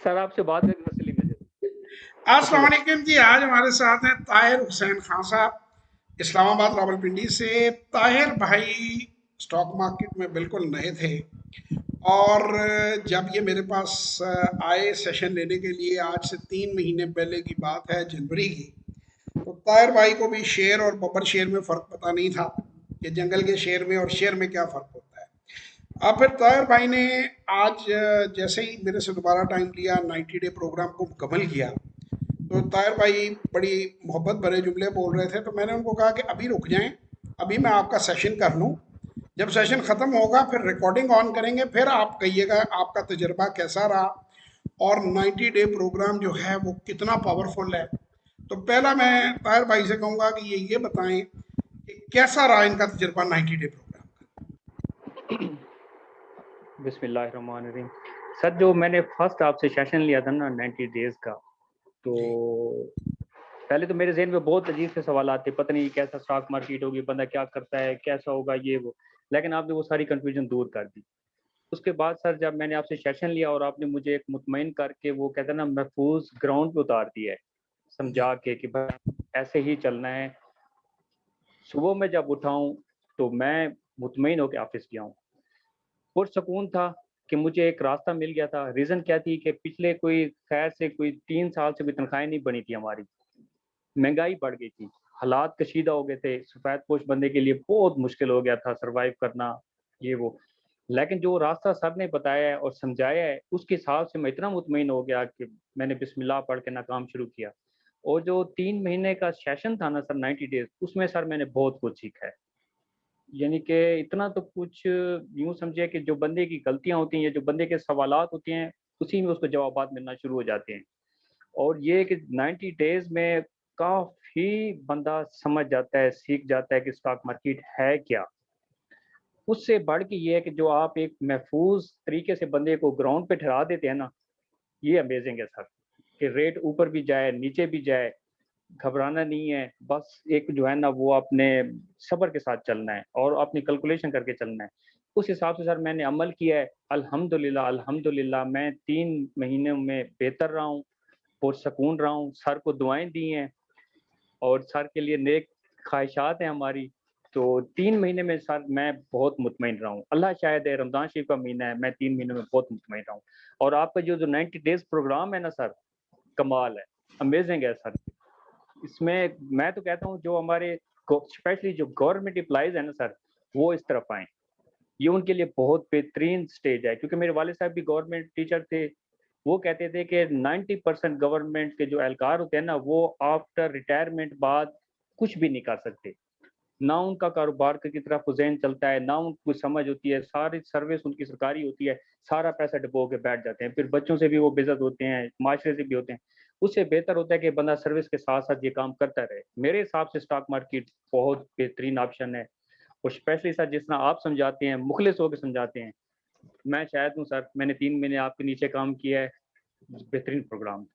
Sir आपसे बात करके तसल्ली मिल जाती। अस्सलाम तफضل। वालेकुम जी। आज हमारे साथ हैं ताहिर हुसैन खान साहब, इस्लामाबाद रावलपिंडी से। ताहिर भाई स्टॉक मार्केट में बिल्कुल नए थे, और जब ये मेरे पास आए सेशन लेने के लिए, आज से 3 महीने पहले की बात है, जनवरी की, तो ताहिर भाई को भी शेर और बब्बर शेर में फ़र्क पता नहीं था कि जंगल के शेर में और शेर में क्या फ़र्क होता है। अब फिर ताहिर भाई ने आज जैसे ही मेरे से दोबारा टाइम लिया, 90 डे प्रोग्राम को मुकम्मल किया, तो ताहिर भाई बड़ी मोहब्बत भरे जुमले बोल रहे थे। तो मैंने उनको कहा कि अभी रुक जाएं, अभी मैं आपका सेशन कर लूं, जब सेशन ख़त्म होगा फिर रिकॉर्डिंग ऑन करेंगे, फिर आप कहिएगा आपका तजर्बा कैसा रहा और 90 डे प्रोग्राम जो है वो कितना पावरफुल है। तो पहला मैं ताहिर भाई से कहूँगा कि ये बताएं कि कैसा रहा इनका तजर्बा 90 डे प्रोग्राम का। बिस्मिल्लाहिर्रहमानिर्रहीम। सर जो मैंने फर्स्ट आपसे सेशन लिया था ना 90 डेज का, तो जी पहले तो मेरे जहन में बहुत अजीब से सवाल आते, पता नहीं कैसा स्टॉक मार्केट होगी, बंदा क्या करता है, कैसा होगा ये वो। लेकिन आपने वो सारी कंफ्यूजन दूर कर दी। उसके बाद सर जब मैंने आपसे सेशन लिया और आपने मुझे एक मुतमईन करके वो कहते हैं ना महफूज ग्राउंड पे उतार दिया है, जी समझा के कि भाई ऐसे ही चलना है। सुबह में जब उठाऊं तो मैं मुतमईन होकर ऑफिस गया हूँ, पुरसकून था कि मुझे एक रास्ता मिल गया था। रीज़न क्या थी कि पिछले कोई खैर से कोई 3 साल से भी तनख्वाहें नहीं बनी थी हमारी, महंगाई बढ़ गई थी, हालात कशीदा हो गए थे, सफ़ेद पोश बंदे के लिए बहुत मुश्किल हो गया था सर्वाइव करना, ये वो। लेकिन जो रास्ता सर ने बताया है और समझाया है, उसके हिसाब से मैं इतना मुतमईन हो गया कि मैंने बिस्मिल्लाह पढ़ के ना काम शुरू किया। और जो 3 महीने का सेशन था ना सर 90 डेज, उसमें सर मैंने बहुत कुछ सीखा है। यानी कि इतना तो कुछ यूँ समझिए कि जो बंदे की गलतियाँ होती हैं, जो बंदे के सवालात होते हैं, उसी में उसको जवाबात मिलना शुरू हो जाते हैं। और ये कि 90 डेज़ में काफ़ी बंदा समझ जाता है, सीख जाता है कि स्टॉक मार्केट है क्या। उससे बढ़ के ये है कि जो आप एक महफूज़ तरीके से बंदे को ग्राउंड पे ठहरा देते हैं ना, ये अमेज़िंग है सर, कि रेट ऊपर भी जाए, नीचे भी जाए, घबराना नहीं है। बस एक जो है ना वो अपने सब्र के साथ चलना है और अपनी कैलकुलेशन करके चलना है। उस हिसाब से सर मैंने अमल किया है। अल्हम्दुलिल्लाह, अल्हम्दुलिल्लाह मैं 3 महीनों में बेहतर रहा हूँ, पुरसकून रहा हूँ। सर को दुआएँ दी हैं और सर के लिए नेक ख़्वाहिशात हैं हमारी। तो 3 महीने में सर मैं बहुत मुतमईन रहा हूँ। अल्लाह शायद है, रमज़ान शरीफ का महीना है, मैं 3 महीनों में बहुत मुतमईन रहा हूँ। और आपका जो 90 डेज़ प्रोग्राम है ना सर, कमाल है, अमेज़िंग है सर। इसमें मैं तो कहता हूँ जो हमारे स्पेशली जो गवर्नमेंट एम्प्लॉइज़ हैं ना सर, वो इस तरफ आएँ। ये उनके लिए बहुत बेहतरीन स्टेज है, क्योंकि मेरे वालिद साहब भी गवर्नमेंट टीचर थे। वो कहते थे कि 90% गवर्नमेंट के जो एहलकार होते हैं ना, वो आफ्टर रिटायरमेंट बाद कुछ भी नहीं कर सकते। ना उनका कारोबार की तरफ ज़हन चलता है, ना उनको समझ होती है, सारी सर्विस उनकी सरकारी होती है, सारा पैसा डुबो के बैठ जाते हैं। फिर बच्चों से भी वो बेइज़्ज़त होते हैं, माशरे से भी होते हैं। उससे बेहतर होता है कि बंदा सर्विस के साथ-साथ ये काम करता रहे। मेरे हिसाब से स्टॉक मार्केट बहुत बेहतरीन ऑप्शन है और स्पेशली सर जिस तरह आप समझाते हैं, मुखलिस होके समझाते हैं। मैं शायद हूँ सर, मैंने 3 महीने आपके नीचे काम किया है, बेहतरीन प्रोग्राम,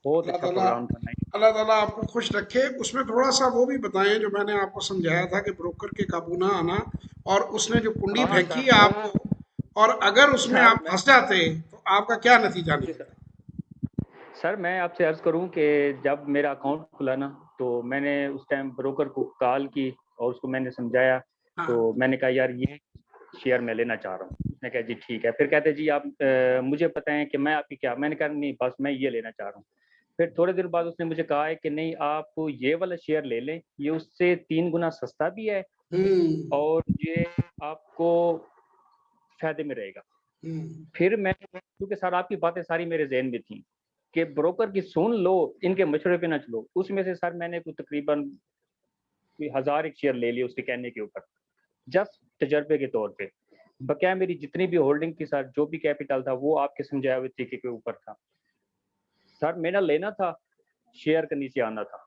बहुत अल्लाह अच्छा ताला प्रोग्राम था। नहीं, अल्लाह ताला आपको खुश रखे। उसमें थोड़ा सा वो भी बताएं जो मैंने आपको समझाया था कि ब्रोकर के काबू ना आना, और उसने जो कुंडी हाँ फेंकी सर, वो आपको, और अगर उसमें सर आप मैं फंस जाते तो आपका क्या नतीजा जी सर। निकलता। सर मैं आपसे अर्ज़ करूँ कि जब मेरा अकाउंट खुला ना, तो मैंने उस टाइम ब्रोकर को कॉल की और उसको मैंने समझाया। हाँ तो मैंने कहा यार ये शेयर मैं लेना चाह रहा हूँ। उसने कहा जी ठीक है। फिर कहते जी आप मुझे पता है कि मैं आपकी क्या, मैंने कहा नहीं बस मैं ये लेना चाह रहा हूँ। फिर थोड़े देर बाद उसने मुझे कहा है कि नहीं आप ये वाला शेयर ले लें, ये उससे 3 गुना सस्ता भी है हम्म और ये आपको फ़ायदे में रहेगा। हम्म फिर मैं, क्योंकि सर आपकी बातें सारी मेरे ज़हन में थी कि ब्रोकर की सुन लो, इनके मशवरे पे ना चलो। उसमें से सर मैंने कुछ तकरीबन कोई 1000 एक शेयर ले लिए उसके कहने के ऊपर, जस्ट तजर्बे के तौर पे। बकाया मेरी जितनी भी होल्डिंग थी सर, जो भी कैपिटल था, वो आपके समझाए हुए तरीके के ऊपर था। सर मेरा लेना था, शेयर के नीचे आना था।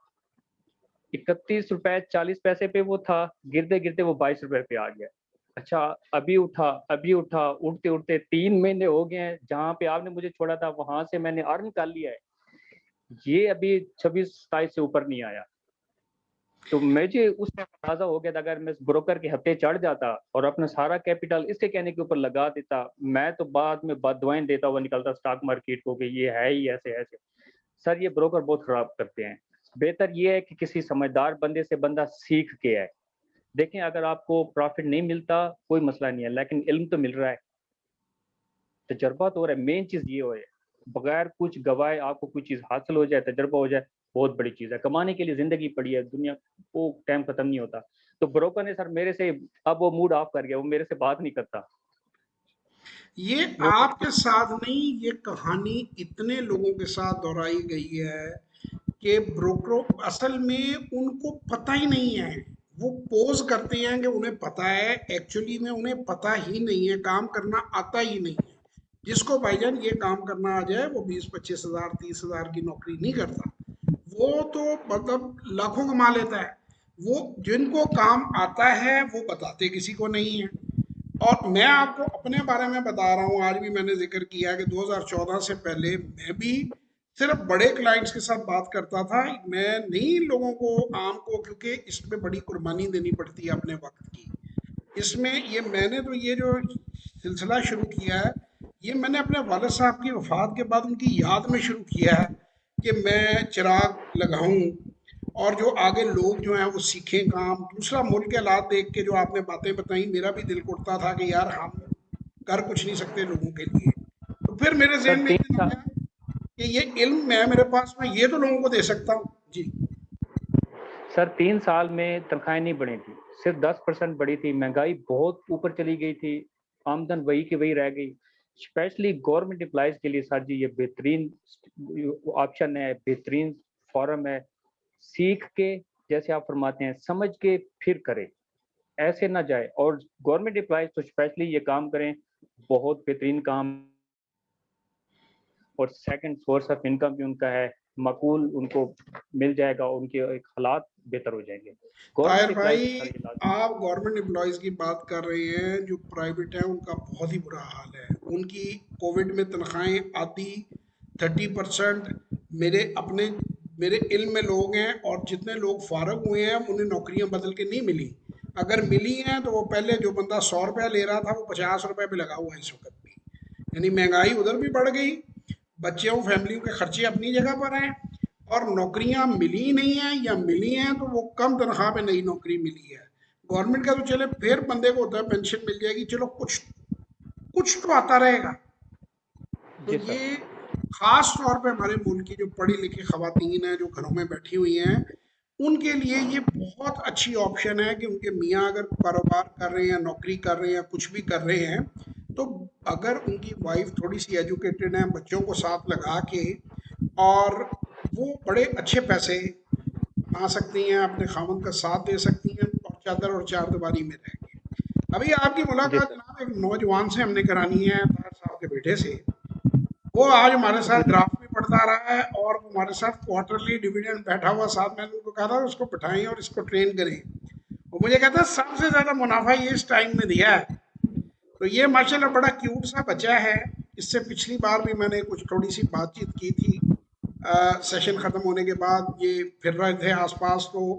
₹31.40 पे वो था, गिरते-गिरते वो ₹22 पे आ गया। अच्छा, अभी उठा, उठते-उठते 3 महीने हो गए हैं, जहाँ पे आपने मुझे छोड़ा था, वहाँ से मैंने अर्न कर लिया है। ये अभी 26-27 से ऊपर नहीं आया। تو مجھے اس میں اندازہ ہو گیا تھا اگر میں اس بروکر کے ہفتے چڑھ جاتا اور اپنا سارا کیپٹل اس کے کہنے کے اوپر لگا دیتا, میں تو بعد میں بد دعائیں دیتا ہوا نکلتا اسٹاک مارکیٹ کو کہ یہ ہے ہی ایسے ایسے. سر یہ بروکر بہت خراب کرتے ہیں. بہتر یہ ہے کہ کسی سمجھدار بندے سے بندہ سیکھ کے ہے. دیکھیں اگر آپ کو پروفٹ نہیں ملتا کوئی مسئلہ نہیں ہے, لیکن علم تو مل رہا ہے, تجربہ تو ہو رہا ہے. مین چیز یہ ہو ہے بغیر کچھ گوائے آپ کو کوئی چیز حاصل ہو جائے, تجربہ ہو جائے, بہت بڑی چیز ہے. کمانے کے لیے زندگی پڑی ہے, دنیا وہ ٹائم ختم نہیں ہوتا. تو بروکر نے سر میرے سے اب وہ موڈ آف کر گیا, وہ میرے سے بات نہیں کرتا. یہ وہ آپ کے ساتھ نہیں، یہ کہانی اتنے لوگوں کے ساتھ دہرائی گئی ہے کہ بروکروں اصل میں ان کو پتہ ہی نہیں ہے. وہ پوز کرتے ہیں کہ انہیں پتہ ہے، ایکچولی میں انہیں پتہ ہی نہیں ہے، کام کرنا آتا ہی نہیں ہے. جس کو بھائی جان یہ کام کرنا آ جائے وہ 20-25 ہزار 30 ہزار کی نوکری نہیں کرتا. وہ تو مطلب لاکھوں کما لیتا ہے. وہ جن کو کام آتا ہے وہ بتاتے کسی کو نہیں ہے. اور میں آپ کو اپنے بارے میں بتا رہا ہوں، آج بھی میں نے ذکر کیا کہ 2014 سے پہلے میں بھی صرف بڑے کلائنٹس کے ساتھ بات کرتا تھا. میں نہیں لوگوں کو عام کو، کیونکہ اس میں بڑی قربانی دینی پڑتی ہے اپنے وقت کی. اس میں میں نے تو یہ جو سلسلہ شروع کیا ہے، یہ میں نے اپنے والد صاحب کی وفات کے بعد ان کی یاد میں شروع کیا ہے کہ میں چراغ لگاؤں اور جو آگے لوگ جو ہیں وہ سیکھیں کام. دوسرا ملک کے حالات دیکھ کے جو آپ نے باتیں بتائیں، میرا بھی دل کرتا تھا کہ یار ہم کر کچھ نہیں سکتے لوگوں کے لیے. تو پھر میرے سر ذہن میں ایک تین دن سال آیا کہ یہ علم میں میرے پاس، میں یہ تو لوگوں کو دے سکتا ہوں. جی سر 3 سال میں تنخواہیں نہیں بڑھی تھی, صرف 10% بڑھی تھی. مہنگائی بہت اوپر چلی گئی تھی, آمدن وہی کی وہی رہ گئی. اسپیشلی گورنمنٹ امپلائز کے لیے سر جی یہ بہترین آپشن ہے, بہترین فورم ہے. سیکھ کے جیسے آپ فرماتے ہیں سمجھ کے پھر کرے, ایسے نہ جائے. اور گورنمنٹ امپلائز تو اسپیشلی یہ کام کریں, بہت بہترین کام. اور سیکنڈ سورس آف انکم بھی ان کا ہے, معقول ان کو مل جائے گا, ان کے ایک حالات بہتر ہو جائیں گے. طاہر گورنمنٹ امپلائز بھائی، سر یہ لازمی. آپ گورنمنٹ امپلائیز کی بات کر رہے ہیں، جو پرائیویٹ ہیں ان کا بہت ہی برا حال ہے. ان کی کووڈ میں تنخواہیں آتی 30%. میرے علم میں لوگ ہیں اور جتنے لوگ فارغ ہوئے ہیں انہیں نوکریاں بدل کے نہیں ملی. اگر ملی ہیں تو وہ پہلے جو بندہ 100 روپیہ لے رہا تھا وہ 50 روپے پہ لگا ہوا ہے اس وقت بھی. یعنی مہنگائی ادھر بھی بڑھ گئی، بچوں فیملیوں کے خرچے اپنی جگہ پر ہیں، اور نوکریاں ملی نہیں ہیں یا ملی ہیں تو وہ کم تنخواہ پہ نئی نوکری ملی ہے. گورنمنٹ کا تو چلے پھر بندے کو ہوتا ہے پینشن مل جائے گی، چلو کچھ کچھ تو آتا رہے گا. تو جی سر. یہ خاص طور پہ ہمارے ملک کی جو پڑھی لکھی خواتین ہیں جو گھروں میں بیٹھی ہوئی ہیں، ان کے لیے یہ بہت اچھی آپشن ہے کہ ان کے میاں اگر کاروبار کر رہے ہیں یا نوکری کر رہے ہیں یا کچھ بھی کر رہے ہیں، تو اگر ان کی وائف تھوڑی سی ایجوکیٹڈ ہیں، بچوں کو ساتھ لگا کے، اور وہ بڑے اچھے پیسے کما سکتی ہیں، اپنے خاوند کا ساتھ دے سکتی ہیں اور چادر اور چار دیواری میں رہ کے. ابھی آپ کی جی ملاقات سر. جناب ایک نوجوان سے ہم نے کرانی ہے، طاہر صاحب کے بیٹے سے. وہ آج ہمارے ساتھ گراف بھی پڑھتا رہا ہے اور وہ ہمارے ساتھ کوارٹرلی ڈویڈنڈ بیٹھا ہوا ساتھ. میں نے ان کو کہا تھا اس کو بٹھائیں اور اس کو ٹرین کریں. وہ مجھے کہتا ہے سب سے زیادہ منافع یہ اس ٹائم میں دیا ہے. تو یہ ماشاءاللہ بڑا کیوٹ سا بچہ ہے. اس سے پچھلی بار بھی میں نے کچھ تھوڑی سی بات چیت کی تھی. سیشن ختم ہونے کے بعد یہ پھر رہے تھے آس پاس. تو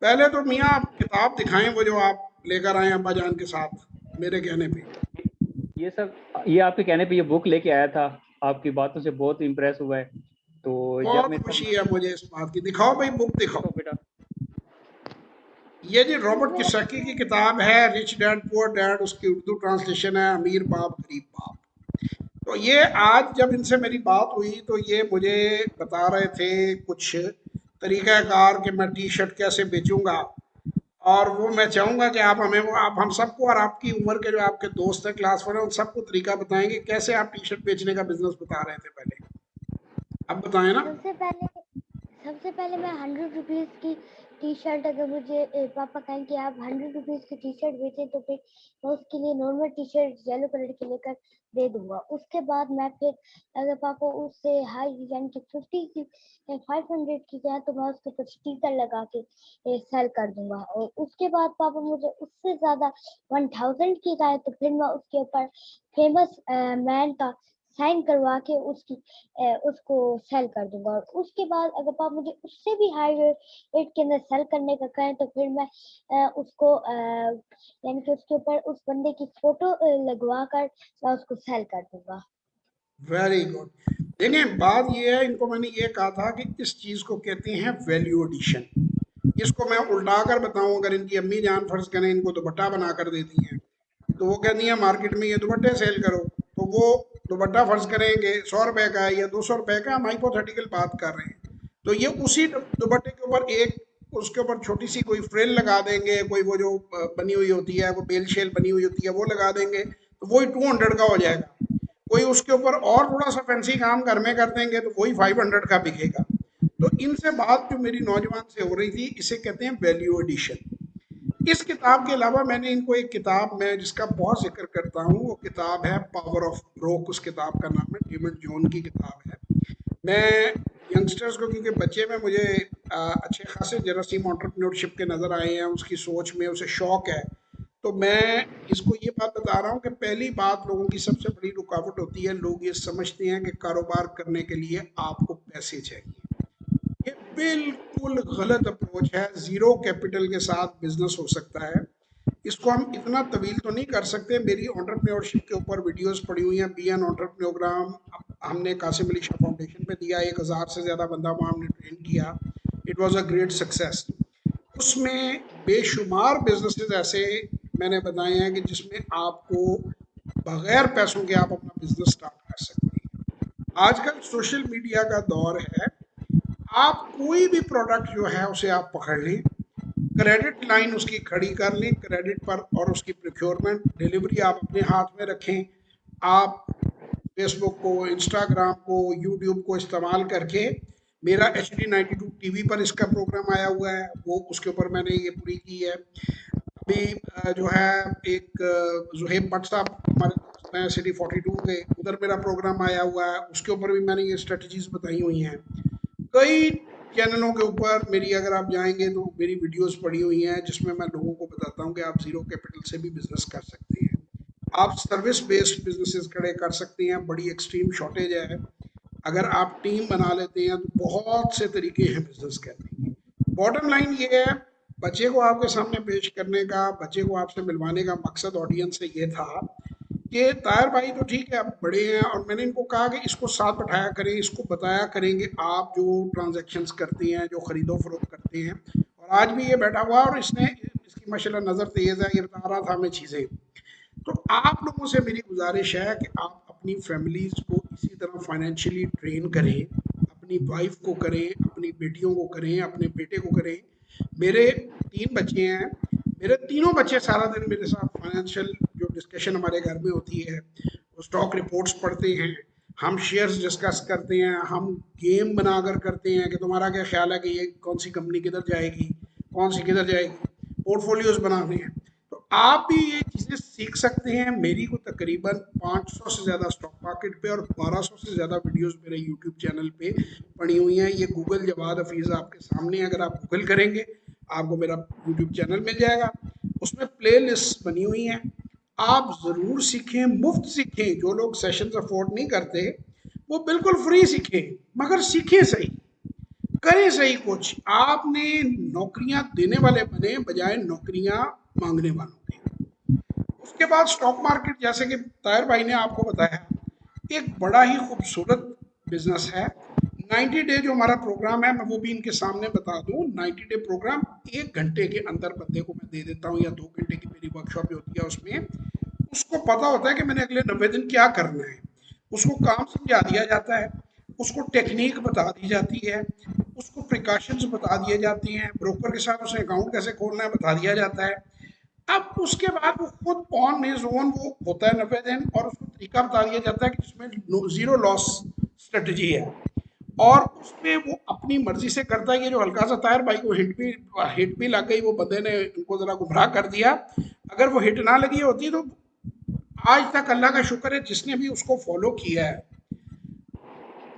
پہلے تو میاں آپ کتاب دکھائیں وہ جو آپ لے کر آئے ابا جان کے ساتھ میرے کہنے پہ. یہ سب یہ آپ کے کہنے پہ یہ بک لے کے آیا تھا, آپ کی باتوں سے بہت امپریس ہوا ہے. تو جب بہت میں خوشی ہے مجھے اس بات کی. دکھاؤ بھائی بک دکھاؤ. تو بیٹا یہ جی رابرٹ کیوساکی کی کتاب ہے رچ ڈیڈ پور ڈیڈ. اس کی اردو ٹرانسلیشن ہے امیر باپ غریب باپ. تو یہ آج جب ان سے میری بات ہوئی تو یہ مجھے بتا رہے تھے کچھ طریقہ کار کہ میں ٹی شرٹ کیسے بیچوں گا. اور وہ میں چاہوں گا کہ آپ ہمیں وہ آپ ہم سب کو اور آپ کی عمر کے جو آپ کے دوست ہیں کلاس فور ہیں ان سب کو طریقہ بتائیں گے کیسے آپ ٹی شرٹ بیچنے کا بزنس بتا رہے تھے پہلے. اب بتائیں نا. سب سے پہلے میں 100 روپیز کی ٹی شرٹ، اگر مجھے پاپا کہیں کہ آپ 100 روپیز کی ٹی شرٹ بیچیں تو پھر میں اس کے لیے normal T shirt yellow colour کی لے کر دے دوں گا. اس کے بعد میں پھر اگر پاپا اس سے ہائی یعنی کہ 50 کی 500 کی کہیں تو میں اس کے اوپر اسٹیکر لگا کے سیل کر دوں گا. اور اس کے بعد پاپا مجھے اس سے زیادہ 1000 کی کہیں تو پھر میں اس کے اوپر فیمس مین کا سائن کروا کے اس کو سیل کر دوں گا. اور اس کے بعد اگر آپ مجھے اس سے بھی ہائی ریٹ کے اندر سیل کرنے کا کہیں تو پھر میں اس کو یعنی کہ اس کے اوپر اس بندے کی فوٹو لگوا کر میں اس کو سیل کر دوں گا. Very good. دیکھیں بات یہ ہے، ان کو میں نے یہ کہا تھا کہ اس چیز کو کہتے ہیں ویلیو ایڈیشن. اس کو میں الٹا کر بتاؤں، اگر ان کی امی جان فرض کریں ان کو دوپٹہ بنا کر دیتی ہیں تو وہ کہتی ہیں مارکیٹ میں یہ دوپٹے سیل کرو، تو وہ دوپٹہ فرض کریں کہ 100 روپے کا ہے یا 200 روپے کا، ہم ہائپوتھیٹیکل بات کر رہے ہیں، تو یہ اسی دوپٹے کے اوپر اس کے اوپر چھوٹی سی کوئی فریل لگا دیں گے، کوئی وہ جو بنی ہوئی ہوتی ہے، وہ بیل شیل بنی ہوئی ہوتی ہے وہ لگا دیں گے تو وہی 200 کا ہو جائے گا. کوئی اس کے اوپر اور تھوڑا سا فینسی کام گھر میں کر دیں گے تو وہی 500 کا بکے گا. تو ان سے بات جو میری نوجوان سے ہو رہی تھی، اسے کہتے ہیں ویلیو ایڈیشن. اس کتاب کے علاوہ میں نے ان کو ایک کتاب میں جس کا بہت ذکر کرتا ہوں، وہ کتاب ہے پاور آف بروک. اس کتاب کا نام ہے، ڈیوڈ جون کی کتاب ہے. میں ینگسٹرز کو، کیونکہ بچے میں مجھے اچھے خاصے جراثیم انٹرپرینورشپ کے نظر آئے ہیں، اس کی سوچ میں اسے شوق ہے، تو میں اس کو یہ بات بتا رہا ہوں کہ پہلی بات لوگوں کی سب سے بڑی رکاوٹ ہوتی ہے، لوگ یہ سمجھتے ہیں کہ کاروبار کرنے کے لیے آپ کو پیسے چاہیے. یہ بالکل غلط اپروچ ہے. زیرو کیپٹل کے ساتھ بزنس ہو سکتا ہے. اس کو ہم اتنا طویل تو نہیں کر سکتے. میری انٹرپرینورشپ کے اوپر ویڈیوز پڑی ہوئی ہیں. بی این انٹرپرینوگرام ہم نے قاسم علی شاہ فاؤنڈیشن پہ دیا، 1000 سے زیادہ بندہ وہاں ہم نے ٹرین کیا. It was a great success. اس میں بے شمار بزنسز ایسے میں نے بتائے ہیں کہ جس میں آپ کو بغیر پیسوں کے آپ اپنا بزنس سٹارٹ کر سکتے ہیں. آج کل سوشل میڈیا کا دور ہے. آپ کوئی بھی پروڈکٹ جو ہے اسے آپ پکڑ لیں، کریڈٹ لائن اس کی کھڑی کر لیں کریڈٹ پر، اور اس کی پروکیورمنٹ ڈیلیوری آپ اپنے ہاتھ میں رکھیں. آپ فیس بک کو، انسٹاگرام کو، یوٹیوب کو استعمال کر کے، میرا HD92 ٹی وی پر اس کا پروگرام آیا ہوا ہے، وہ اس کے اوپر میں نے یہ پوری کی ہے. ابھی جو ہے ایک زہیب بٹ صاحب ہمارے دوست ہیں سٹی 42 کے، ادھر میرا پروگرام آیا ہوا ہے، اس کے اوپر بھی میں نے یہ اسٹریٹجیز بتائی ہوئی ہیں. کئی چینلوں کے اوپر میری اگر آپ جائیں گے تو میری ویڈیوز پڑی ہوئی ہیں جس میں میں لوگوں کو بتاتا ہوں کہ آپ زیرو کیپٹل سے بھی بزنس کر سکتے ہیں. آپ سروس بیسڈ بزنسز کھڑے کر سکتے ہیں. بڑی ایکسٹریم شارٹیج ہے. اگر آپ ٹیم بنا لیتے ہیں تو بہت سے طریقے ہیں بزنس کرنے کے. باٹم لائن یہ ہے، بچے کو آپ کے سامنے پیش کرنے کا، بچے کو آپ سے ملوانے کا مقصد آڈینس سے یہ تھا کہ طاہر بھائی تو ٹھیک ہے اب بڑے ہیں، اور میں نے ان کو کہا کہ اس کو ساتھ بٹھایا کریں، اس کو بتایا کریں کہ آپ جو ٹرانزیکشنز کرتے ہیں، جو خرید و فروخت کرتے ہیں، اور آج بھی یہ بیٹھا ہوا اور اس کی ماشاءاللہ نظر تیز ہے، یہ بتا رہا تھا ہمیں چیزیں. تو آپ لوگوں سے میری گزارش ہے کہ آپ اپنی فیملیز کو اسی طرح فائنینشلی ٹرین کریں، اپنی وائف کو کریں، اپنی بیٹیوں کو کریں، اپنے بیٹے کو کریں. میرے 3 بچے ہیں، میرے تینوں بچے سارا دن میرے ساتھ فائنینشیل جو ڈسکشن ہمارے گھر میں ہوتی ہے، وہ اسٹاک رپورٹس پڑھتے ہیں، ہم شیئرز ڈسکس کرتے ہیں، ہم گیم بنا کر کرتے ہیں کہ تمہارا کیا خیال ہے کہ یہ کون سی کمپنی کدھر جائے گی، کون سی کدھر جائے گی، پورٹ فولیوز بناتے ہیں. تو آپ بھی یہ چیزیں سیکھ سکتے ہیں. میری کو تقریباً 500 سے زیادہ اسٹاک مارکیٹ پہ اور 1200 سے زیادہ ویڈیوز میرے یوٹیوب چینل پہ پڑی ہوئی ہیں. یہ گوگل جواد حفیظ آپ کے سامنے، اگر آپ گوگل کریں گے آپ کو میرا یوٹیوب چینل مل جائے گا. اس میں پلے لسٹ بنی ہوئی ہیں. آپ ضرور سیکھیں، مفت سیکھیں. جو لوگ سیشنز افورڈ نہیں کرتے وہ بالکل فری سیکھیں، مگر سیکھیں صحیح، کریں صحیح. کچھ آپ نے نوکریاں دینے والے بنے بجائے نوکریاں مانگنے والوں کے. اس کے بعد اسٹاک مارکیٹ، جیسے کہ طاہر بھائی نے آپ کو بتایا، ایک بڑا ہی خوبصورت بزنس ہے. 90 ڈے جو ہمارا پروگرام ہے، میں وہ بھی ان کے سامنے بتا دوں. 90 ڈے پروگرام 1 گھنٹے کے اندر بندے کو میں دے دیتا ہوں، یا 2 گھنٹے کی میری ورکشاپ جو ہوتی ہے اس میں اس کو پتا ہوتا ہے کہ میں نے اگلے 90 دن کیا کرنا ہے. اس کو کام سمجھا دیا جاتا ہے، اس کو ٹیکنیک بتا دی جاتی ہے، اس کو پریکاشنز بتا دیے جاتے ہیں، بروکر کے ساتھ اسے اکاؤنٹ کیسے کھولنا ہے بتا دیا جاتا ہے. اب اس کے بعد وہ خود آن ہز اون وہ ہوتا ہے 90 دن، اور اس کو طریقہ بتا دیا جاتا ہے کہ جس میں زیرو لاس اسٹریٹجی ہے، اور اس پہ وہ اپنی مرضی سے کرتا ہے. یہ جو ہلکا سا طاہر بھائی کو ہٹ بھی لگ گئی، وہ بندے نے ان کو ذرا گمراہ کر دیا. اگر وہ ہٹ نہ لگی ہوتی تو آج تک اللہ کا شکر ہے جس نے بھی اس کو فالو کیا ہے،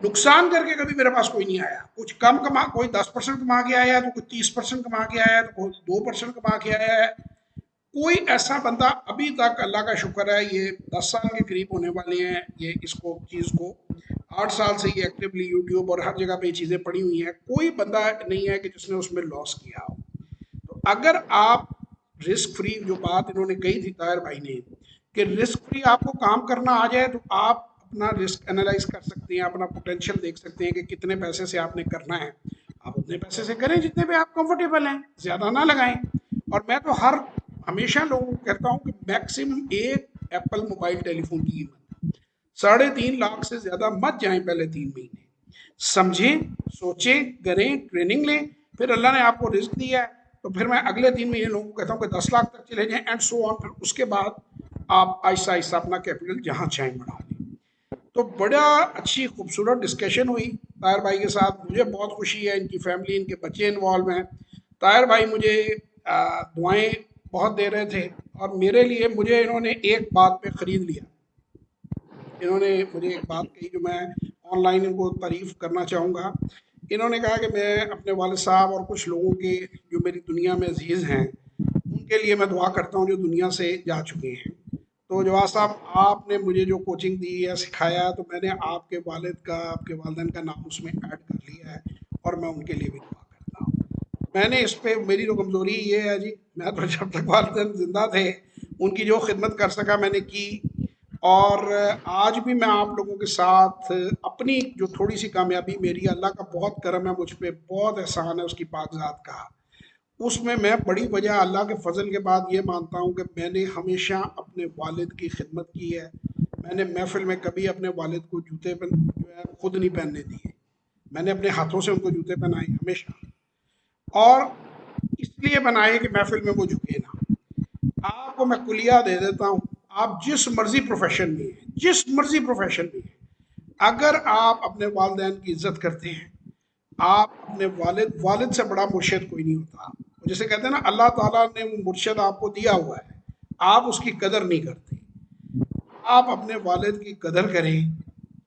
نقصان کر کے کبھی میرے پاس کوئی نہیں آیا. کچھ کم کما، کوئی 10% کما کے آیا ہے، تو کوئی 30% کما کے آیا ہے، تو کوئی 2% کما کے آیا ہے. कोई ऐसा बंदा अभी तक, अल्लाह का शुक्र है, ये 10 साल के करीब होने वाले हैं ये इसको चीज़ को, 8 साल से ये एक्टिवली यूट्यूब और हर जगह पे ये चीज़ें पड़ी हुई हैं, कोई बंदा नहीं है कि जिसने उसमें लॉस किया हो। तो अगर आप रिस्क फ्री, जो बात इन्होंने कही थी ताहिर भाई ने, कि रिस्क फ्री आपको काम करना आ जाए तो आप अपना रिस्क एनालाइज कर सकते हैं, अपना पोटेंशियल देख सकते हैं कि कितने पैसे से आपने करना है, आप उतने पैसे से करें जितने पे आप कंफर्टेबल हैं, ज़्यादा ना लगाएं। और मैं तो हमेशा लोगों को कहता हूँ कि मैक्सिमम एक एप्पल मोबाइल टेलीफोन की कीमत 3.5 लाख से ज़्यादा मत जाएं पहले 3 महीने, समझें, सोचें, करें, ट्रेनिंग लें, फिर अल्लाह ने आपको रिस्क दिया है तो फिर मैं अगले 3 महीने लोगों को कहता हूँ कि 10 लाख तक चले जाएं एंड सो ऑन। फिर उसके बाद आप आहिस्ता आहिस्ता अपना कैपिटल जहाँ चाहें बढ़ा लें। तो बड़ा अच्छी खूबसूरत डिस्कशन हुई ताहिर भाई के साथ, मुझे बहुत खुशी है, इनकी फैमिली, इनके बच्चे इन्वॉल्व हैं। ताहिर भाई मुझे दुआएं बहुत दे रहे थे और मेरे लिए, मुझे इन्होंने एक बात पे ख़रीद लिया। इन्होंने मुझे एक बात कही जो मैं ऑनलाइन इनको तारीफ़ करना चाहूँगा। इन्होंने कहा कि मैं अपने वालिद साहब और कुछ लोगों के जो मेरी दुनिया में अजीज़ हैं उनके लिए मैं दुआ करता हूँ जो दुनिया से जा चुके हैं। तो जवाब साहब, आपने मुझे जो कोचिंग दी है, सिखाया, तो मैंने आपके वालिद का, आपके वालिदैन का नाम उसमें ऐड कर लिया है और मैं उनके लिए भी दुआ करता हूँ। मैंने इस पे, मेरी जो कमज़ोरी ये है जी, मैं तो जब तक वालिदैन ज़िंदा थे उनकी जो खिदमत कर सका मैंने की। और आज भी मैं आप लोगों के साथ अपनी जो थोड़ी सी कामयाबी मेरी, अल्लाह का बहुत करम है मुझ पे, बहुत एहसान है उसकी पाक ज़ात का, उसमें मैं बड़ी वजह अल्लाह के फ़ज़ल के बाद ये मानता हूँ कि मैंने हमेशा अपने वालिद की खिदमत की है। मैंने महफ़िल में कभी अपने वालिद को जूते जो है खुद नहीं पहनने दिए, मैंने अपने हाथों से उनको जूते पहनाए हमेशा, और इसलिए बनाए कि महफ़िल में वो झुके ना। आपको मैं कुलिया दे देता हूँ, आप जिस मर्जी प्रोफेशन में हैं, जिस मर्जी प्रोफेशन में हैं, अगर आप अपने वालिदैन की इज्जत करते हैं, आप अपने वालिद से बड़ा मुर्शिद कोई नहीं होता। जैसे कहते हैं ना, अल्लाह ताला ने वो मुर्शिद आपको दिया हुआ है, आप उसकी कदर नहीं करते। आप अपने वालिद की कदर करें,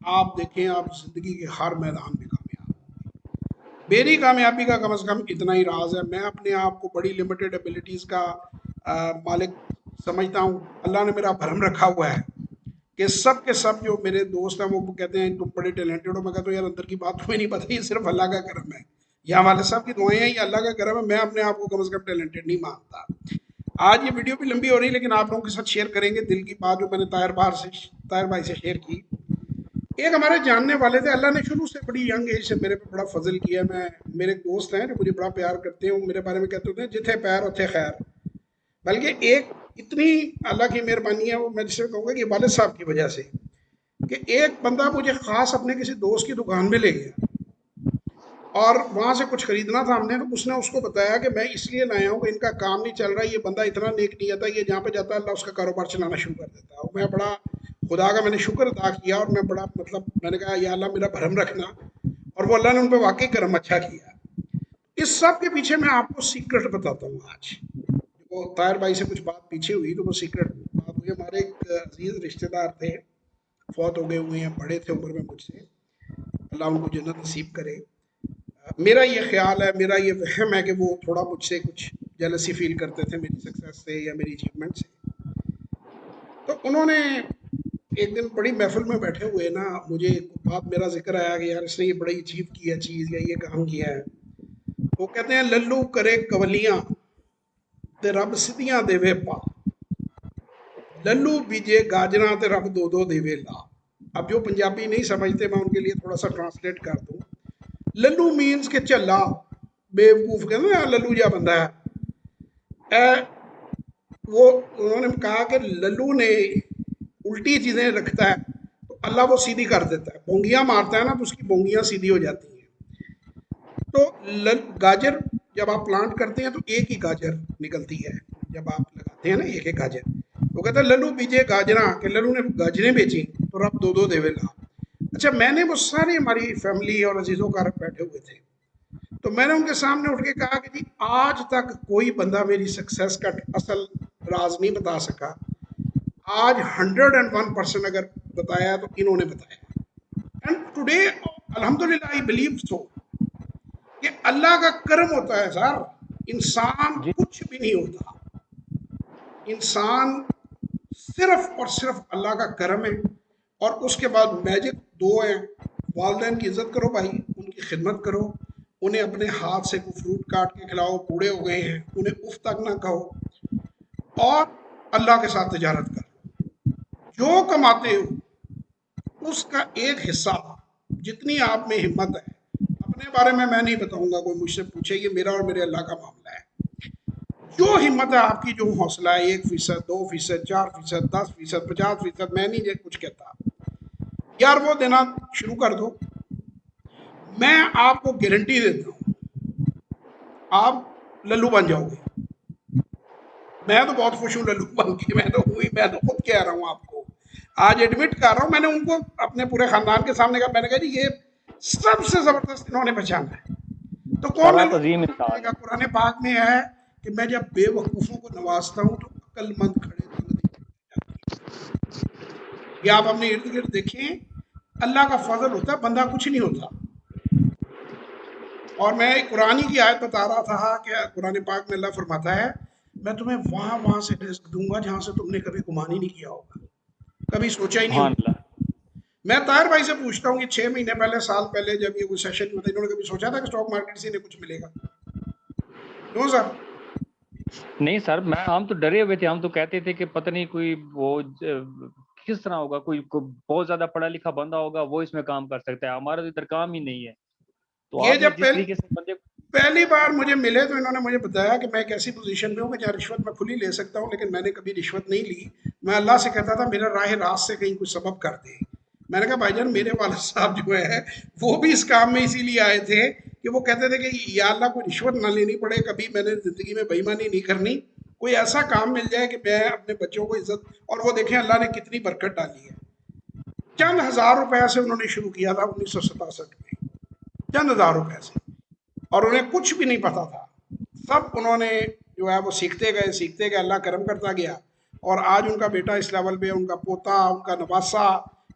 आप देखें आप ज़िंदगी के हर मैदान में कामयाब। मेरी कामयाबी का कम से कम इतना ही राज है, मैं अपने आप को बड़ी लिमिटेड एबिलिटीज़ का मालिक समझता हूँ। अल्लाह ने मेरा भरम रखा हुआ है कि सब के सब जो मेरे दोस्त हैं वो कहते हैं तुम बड़े टैलेंटेड हो। मैं कहता हूँ यार अंदर की बात तुम्हें नहीं पता, ये सिर्फ अल्लाह का करम है, या वाले साहब की दुआएं हैं, ये अल्लाह का करम है। मैं अपने आप को कम से कम टैलेंटेड नहीं मानता। आज ये वीडियो भी लंबी हो रही है लेकिन आप लोगों के साथ शेयर करेंगे दिल की बात जो मैंने ताहिर भाई से शेयर की। एक हमारे जानने वाले थे, अल्लाह ने शुरू से बड़ी यंग एज से मेरे पे बड़ा फजल किया। मेरे एक दोस्त हैं जो मुझे बड़ा प्यार करते हैं, वो मेरे बारे में कहते होते हैं जिथे पैर उथे खैर। बल्कि एक इतनी अल्लाह की मेहरबानी है, वो मैं जिसे कहूँगा कि वालिद साहब की वजह से, कि एक बंदा मुझे ख़ास अपने किसी दोस्त की दुकान में ले गया और वहाँ से कुछ ख़रीदना था हमने, तो उसने उसको बताया कि मैं इसलिए लाया हूँ कि इनका काम नहीं चल रहा, ये बंदा इतना नेक नहीं आता, ये जहाँ पे जाता है अल्लाह उसका कारोबार चलाना शुरू कर देता है। मैं बड़ा खुदा का मैंने शुक्र अदा किया और मैं बड़ा मैंने कहा या अल्लाह मेरा भरम रखना, और वो अल्लाह ने उन पर वाकई करम अच्छा किया। इस सब के पीछे मैं आपको सीक्रेट बताता हूँ आज। वो ताहिर भाई से कुछ बात पीछे हुई तो वो सीक्रेट बात हुई। हमारे एक अजीज रिश्तेदार थे, फौत हो गए हुए हैं, बड़े थे उम्र में मुझसे, अल्लाह उनको जन्नत नसीब करे। मेरा ये ख्याल है, मेरा ये वहम है कि वो थोड़ा मुझसे कुछ जेलसी फील करते थे मेरी सक्सेस से या मेरी अचीवमेंट से। तो उन्होंने एक दिन बड़ी महफिल में बैठे हुए ना, मुझे बात, मेरा जिक्र आया कि यार इसने ये बड़ी अचीव किया चीज़ या ये काम किया है। वो कहते हैं लल्लू करे कवलियाँ ते रब सिद्धियाँ देवे पा, लल्लू बीजे गाजना ते रब दो दो देवे ला। अब जो पंजाबी नहीं समझते मैं उनके लिए थोड़ा सा ट्रांसलेट कर दूँ। लल्लू मीन्स के झल्ला, बेवकूफ़ कहते हैं लल्लू जा बंदा है। वो उन्होंने कहा कि लल्लू ने उल्टी चीज़ें रखता है तो अल्लाह वो सीधी कर देता है, बोंगियाँ मारता है ना तो उसकी बोंगियाँ सीधी हो जाती हैं। तो गाजर जब आप प्लांट करते हैं तो एक ही गाजर निकलती है, जब आप लगाते हैं ना एक एक गाजर। वो कहता है लल्लू बीजे गाजरा, कि लल्लू ने गाजरें बेची तो रब दो दो देवे ला। अच्छा, मैंने वो सारे हमारी फैमिली और अजीज़ों का बैठे हुए थे, तो मैंने उनके सामने उठ के कहा कि जी आज तक कोई बंदा मेरी सक्सेस का असल राज नहीं बता सका, आज 101% अगर बताया तो इन्होंने बताया। एंड टुडे अल्हम्दुलिल्लाह आई बिलीव सो कि अल्लाह का करम होता है सर, इंसान जी कुछ भी नहीं होता। इंसान सिर्फ और सिर्फ अल्लाह का करम है, और उसके बाद मैजिक दो है, वालदैन की इज्जत करो भाई, उनकी खिदमत करो, उन्हें अपने हाथ से कोई फ्रूट काट के खिलाओ, बूढ़े हो गए हैं उन्हें उफ तक ना कहो, और अल्लाह के साथ तिजारत करो। जो कमाते हो उसका एक हिस्सा, जितनी आप में हिम्मत है, अपने बारे में मैं नहीं बताऊंगा, कोई मुझसे पूछे, ये मेरा और मेरे अल्लाह का मामला है। जो हिम्मत है आपकी, जो हौसला है, 1%, 2%, 4%, 10%, 50%, मैं नहीं ये कुछ कहता यार, वो देना शुरू कर दो। मैं आपको गारंटी देता हूं आप लल्लू बन जाओगे। मैं तो बहुत खुश हूँ लल्लू बन के, मैं तो खुद कह रहा हूँ आपको, आज एडमिट कर रहा हूँ। मैंने उनको अपने पूरे खानदान के सामने कहा, मैंने कहा जी ये सबसे जबरदस्त इन्होंने पहचाना है। तो सर कौन आप लल्लू अजीम बन इंसान जाएगा? हैं। कुरान पाक में है कि मैं जब बेवकूफों को नवाजता हूँ तो अक्लमंद खड़े तंग दिख। ये आप अपने इर्द गिर्द देखें, अल्लाह का फजल होता है, बंदा कुछ नहीं होता। और मैं एक कुरान की आयत बता रहा था कि कुरान पाक में अल्लाह फरमाता है, मैं तुम्हें वहां वहां से रिस्क दूंगा जहां से तुमने कभी गुमान ही नहीं किया होगा, कभी सोचा ही नहीं सुभान होगा। अल्लाह। मैं ताहिर भाई से पूछता हूँ कि 6 महीने पहले, साल पहले जब ये कोई सेशन में था, इन्होंने कभी सोचा था कि स्टॉक मार्केट से इन्हें कुछ मिलेगा? क्यों सर? नहीं सर, हम तो डरे हुए थे, हम तो कहते थे कि पता नहीं कोई किस तरह होगा, कोई बहुत ज्यादा पढ़ा लिखा बंदा होगा वो इसमें काम कर सकता है, हमारा तो इधर काम ही नहीं है। तो ये आपने जब जिस तरीके से बंदे पहली बार मुझे मिले तो इन्होंने मुझे बताया कि मैं एक ऐसी पोजीशन में हूँ कि जहाँ रिश्वत मैं खुली ले सकता हूँ, लेकिन मैंने कभी रिश्वत नहीं ली। मैं अल्लाह से कहता था मेरा राह रास्त से कहीं कुछ सबब कर दे। मैंने कहा भाईजान, मेरे वाले साहब जो है वो भी इस काम में इसीलिए आए थे कि वो कहते थे कि या अल्लाह कोई रिश्वत ना लेनी पड़े, कभी मैंने जिंदगी में बेईमानी नहीं करनी, कोई ऐसा काम मिल जाए कि मैं अपने बच्चों को इज्जत। और वो देखें अल्लाह ने कितनी बरकत डाली है। चंद हजार रुपए से उन्होंने शुरू किया था 1967 में, चंद हजार रुपए से, और उन्हें कुछ भी नहीं पता था। सब उन्होंने जो है वो सीखते गए, अल्लाह करम करता गया, और आज उनका बेटा इस लेवल पे, उनका पोता, उनका नवासा,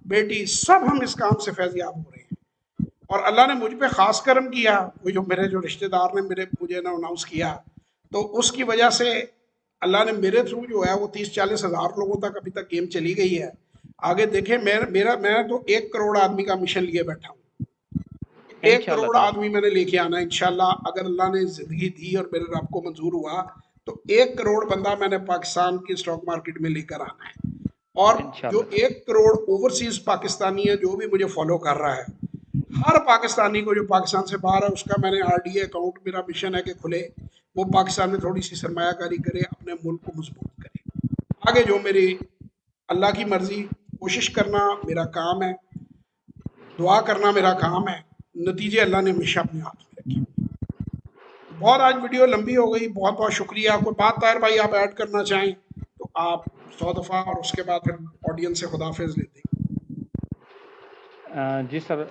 बेटी, सब हम इस काम से फैजियाब हो रहे हैं। और अल्लाह ने मुझ पे खास करम किया, वो जो मेरे जो रिश्तेदार ने मुझे ना अनाउंस किया, तो उसकी वजह से अल्लाह ने मेरे थ्रू जो है वो 30-40 हज़ार लोगों तक अभी तक गेम चली गई है। आगे देखें, मैं तो 1 करोड़ आदमी का मिशन लिए बैठा हूँ। 1 करोड़ इंशाल्लाह ताला। आदमी मैंने लेके आना है इंशाल्लाह, अगर अल्लाह ने जिंदगी दी और मेरे रब को मंजूर हुआ तो 1 करोड़ बंदा मैंने पाकिस्तान की स्टॉक मार्केट में लेकर आना है। और जो इंशाल्लाह। 1 करोड़ ओवरसीज पाकिस्तानी है जो भी मुझे फॉलो कर रहा है, हर पाकिस्तानी को जो पाकिस्तान से बाहर है उसका मैंने आरडीए अकाउंट, मेरा मिशन है कि खुले, वो पाकिस्तान में थोड़ी सी सरमायाकारी करे, अपने मुल्क को मजबूत करे। आगे जो मेरी अल्लाह की मर्जी, कोशिश करना मेरा काम है, दुआ करना मेरा काम है, नतीजे अल्लाह ने हमेशा अपने हाथ में रखे। बहुत आज वीडियो लंबी हो गई, बहुत बहुत शुक्रिया। कोई बात ताहिर भाई आप ऐड करना चाहें तो आप 100 दफ़ा, और उसके बाद फिर ऑडियंस से खुदाफिज लेते हैं। जी सर,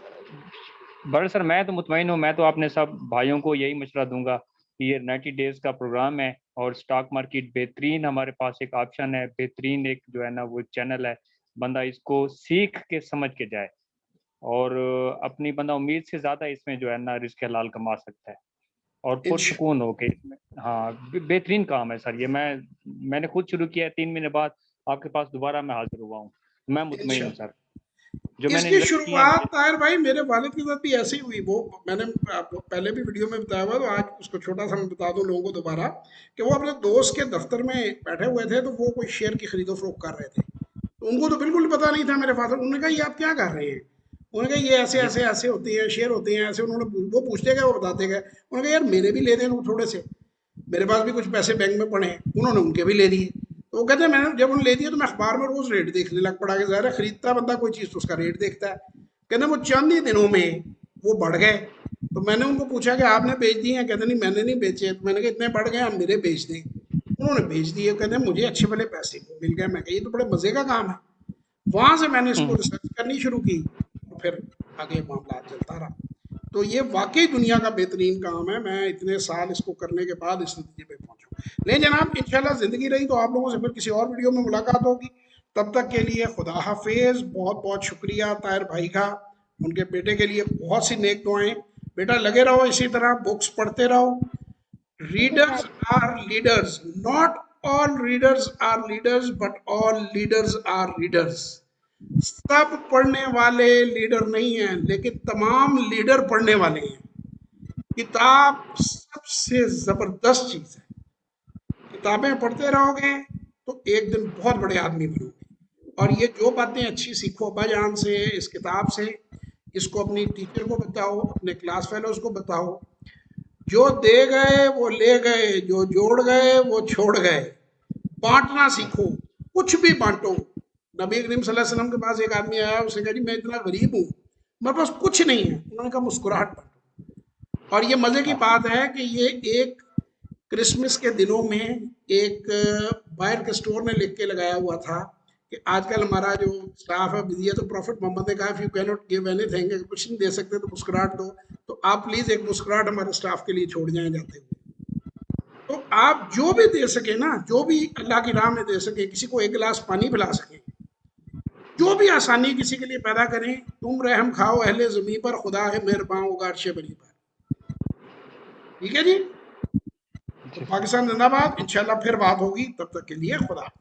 बड़े सर मैं तो मुतमईन हूँ, मैं तो अपने सब भाइयों को यही मशवरा दूंगा कि ये 90 डेज का प्रोग्राम है और स्टॉक मार्केट बेहतरीन, हमारे पास एक ऑप्शन है, बेहतरीन एक जो है ना वो चैनल है, बंदा इसको सीख के समझ के जाए और अपनी बंदा उम्मीद से ज़्यादा इसमें जो है ना रिस्क हलाल कमा सकता है और पुरसुकून हो के इसमें। हाँ बेहतरीन काम है सर ये, मैंने खुद शुरू किया है, 3 महीने बाद आपके पास दोबारा मैं हाजिर हुआ हूँ, मैं मुतमईन हूँ सर। जो मैंने इसकी इन्वेस्ट किए हैं शुरुआत ताहिर भाई मेरे वालिद के साथ भी ऐसे ही हुई। वो मैंने पहले भी वीडियो में बताया हुआ, तो आज उसको छोटा सा मैं बता दूं लोगों को दोबारा, कि वो अपने दोस्त के दफ्तर में बैठे हुए थे, तो वो कोई शेयर की खरीदो फरोख्त कर रहे थे, तो उनको तो बिल्कुल पता नहीं था। मेरे फादर, उन्होंने कहा ये आप क्या कर रहे हैं? उन्होंने कहा ये ऐसे जी ऐसे ऐसे होती हैं, शेयर होते हैं ऐसे। वो पूछते गए, वो बताते गए। उन्होंने कहा यार मेरे भी ले दें थोड़े से, मेरे पास भी कुछ पैसे बैंक में पड़े हैं। उन्होंने उनके भी ले दिए। तो वो कहते हैं मैंने जब उन्होंने ले दिया तो मैं अखबार में रोज रेट देखने लग पड़ा, कि ज़ाहिर है खरीदता बंदा कोई चीज़ तो उसका रेट देखता है। कहते वो चंद ही दिनों में वो बढ़ गए। तो मैंने उनको पूछा कि आपने बेच दिए हैं? कहते नहीं मैंने नहीं बेचे। तो मैंने कहा इतने बढ़ गए, आप मेरे बेच दें। उन्होंने बेच दिए। कहते हैं मुझे अच्छे भले पैसे मिल गए। मैं कहा ये तो बड़े मज़े का काम है। वहां से मैंने इसको रिसर्च करनी शुरू की, और फिर आगे मामला चलता रहा। तो ये वाकई दुनिया का बेहतरीन काम है। मैं इतने साल इसको करने के बाद इस नतीजे पे पहुंचा। लेकिन जनाब इंशाल्लाह ज़िंदगी रही तो आप लोगों से फिर किसी और वीडियो में मुलाकात होगी। तब तक के लिए खुदा हाफिज। बहुत बहुत शुक्रिया ताहिर भाई का, उनके बेटे के लिए बहुत सी नेक दुआएं। बेटा लगे रहो इसी तरह, बुक्स पढ़ते रहो। ठीक है readers sir. Are leaders, not all readers are leaders, but all leaders are readers. सब पढ़ने वाले लीडर नहीं हैं, लेकिन तमाम लीडर पढ़ने वाले हैं. किताब सबसे जबरदस्त चीज है. किताबें पढ़ते रहोगे तो एक दिन बहुत बड़े आदमी बनोगे. और ये जो बातें अच्छी सीखो अब्बाजान से, इस किताब से, इसको अपनी टीचर को बताओ, अपने क्लास फेलोज को बताओ. जो दे गए वो ले गए, जो जोड़ गए वो छोड़ गए. बांटना सीखो, कुछ भी बांटो. नबी करीम सल्लल्लाहु अलैहि वसल्लम के पास एक आदमी आया, उसने कहा जी मैं इतना गरीब हूँ, मेरे पास कुछ नहीं है. उन्होंने कहा मुस्कुराहट बांटो. और ये मजे की बात है कि ये एक क्रिसमस के दिनों में एक बाहर के स्टोर ने लिख के लगाया हुआ था कि आजकल हमारा जो स्टाफ है बिजी है, तो प्रॉफिट मोहम्मद ने कहा if you can not give anything, कुछ नहीं दे सकते तो मुस्कुराहट दो, तो आप प्लीज एक मुस्कुराहट हमारे स्टाफ के लिए छोड़ जाएं जाते हुए. तो आप जो भी दे सके ना, जो भी अल्लाह की राह में दे सके, किसी को एक गिलास पानी पिला सके, जो भी आसानी किसी के लिए पैदा करें. तुम रहम खाओ अहले ज़मीं पर, खुदा है मेहरबान होगा अर्शे बरी पर. ठीक है जी. तो पाकिस्तान जिंदाबाद. इंशाल्लाह फिर बात होगी, तब तक के लिए खुदा.